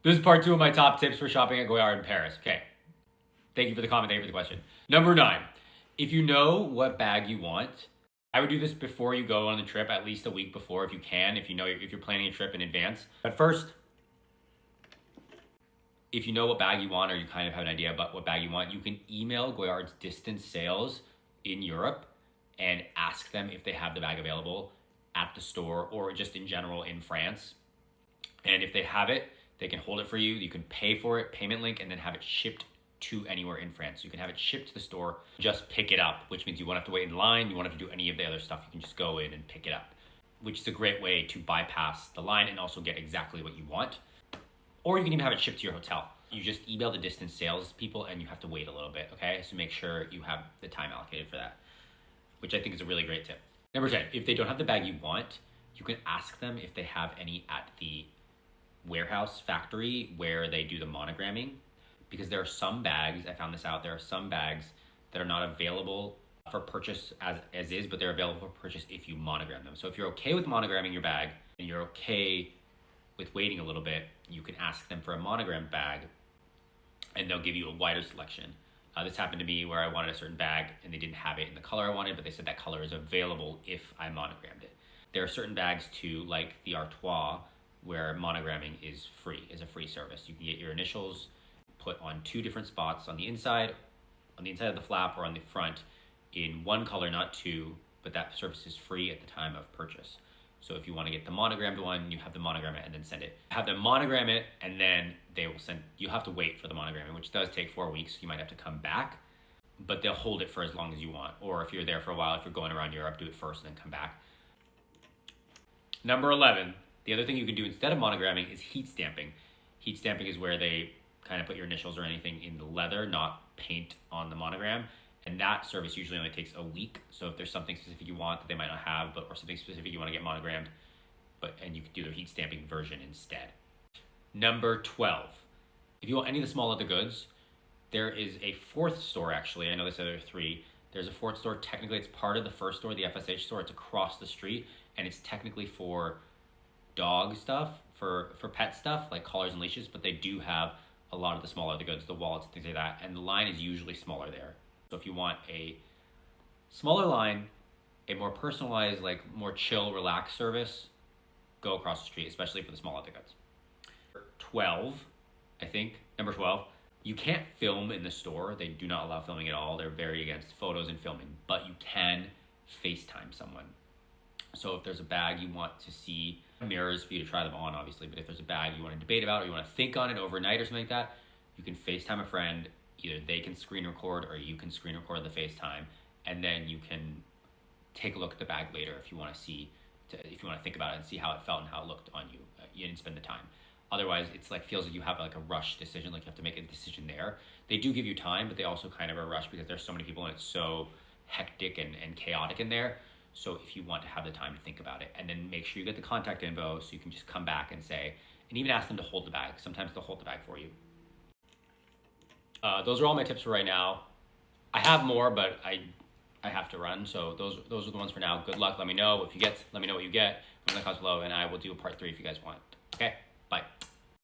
This is part 2 of my top tips for shopping at Goyard in Paris. Okay. Thank you for the comment. Thank you for the question. Number 9. If you know what bag you want, I would do this before you go on the trip, at least a week before if you can, if you're planning a trip in advance. But first, if you know what bag you want or you kind of have an idea about what bag you want, you can email Goyard's distance sales in Europe and ask them if they have the bag available at the store or just in general in France. And if they have it, they can hold it for you. You can pay for it, payment link, and then have it shipped to anywhere in France. You can have it shipped to the store, just pick it up, which means you won't have to wait in line. You won't have to do any of the other stuff. You can just go in and pick it up, which is a great way to bypass the line and also get exactly what you want. Or you can even have it shipped to your hotel. You just email the distance sales people and you have to wait a little bit, okay? So make sure you have the time allocated for that, which I think is a really great tip. Number 10, if they don't have the bag you want, you can ask them if they have any at the warehouse factory where they do the monogramming, because there are some bags, I found this out, there are some bags that are not available for purchase as is, but they're available for purchase if you monogram them. So if you're okay with monogramming your bag and you're okay with waiting a little bit, you can ask them for a monogram bag and they'll give you a wider selection. This happened to me where I wanted a certain bag and they didn't have it in the color I wanted, but they said that color is available if I monogrammed it. There are certain bags too, like the Artois, where monogramming is free, is a free service. You can get your initials put on 2 different spots on the inside of the flap or on the front in one color, not 2, but that service is free at the time of purchase. So if you want to get the monogrammed one, you have to monogram it and then send it. Have them monogram it and then they will send, you have to wait for the monogramming, which does take 4 weeks. You might have to come back, but they'll hold it for as long as you want. Or if you're there for a while, if you're going around Europe, do it first and then come back. Number 11, the other thing you can do instead of monogramming is heat stamping. Heat stamping is where they kind of put your initials or anything in the leather, not paint on the monogram. And that service usually only takes a week. So if there's something specific you want that they might not have, or something specific you want to get monogrammed, and you can do the heat stamping version instead. Number 12, if you want any of the small leather goods, there is a 4th store actually. I know they said there are 3. There's a 4th store. Technically, it's part of the first store, the FSH store. It's across the street, and it's technically for dog stuff, for pet stuff like collars and leashes, but they do have a lot of the small leather goods, the wallets, things like that, and the line is usually smaller there. So if you want a smaller line, a more personalized, like more chill, relaxed service, go across the street, especially for the small leather goods. 12, I think, number 12, you can't film in the store. They do not allow filming at all. They're very against photos and filming, but you can FaceTime someone. So if there's a bag you want to see, mirrors for you to try them on, obviously, but if there's a bag you want to debate about or you want to think on it overnight or something like that, you can FaceTime a friend. Either they can screen record or you can screen record the FaceTime, and then you can take a look at the bag later if you want to see, if you want to think about it and see how it felt and how it looked on you. You didn't spend the time. Otherwise, it's like feels like you have like a rush decision, like you have to make a decision there. They do give you time, but they also kind of are a rush because there's so many people and it's so hectic and chaotic in there. So if you want to have the time to think about it, and then make sure you get the contact info so you can just come back and say, and even ask them to hold the bag. Sometimes they'll hold the bag for you. Those are all my tips for right now. I have more, but I have to run. So those are the ones for now. Good luck. Let me know what you get. Let me know what you get in the comments below, and I will do a part 3 if you guys want.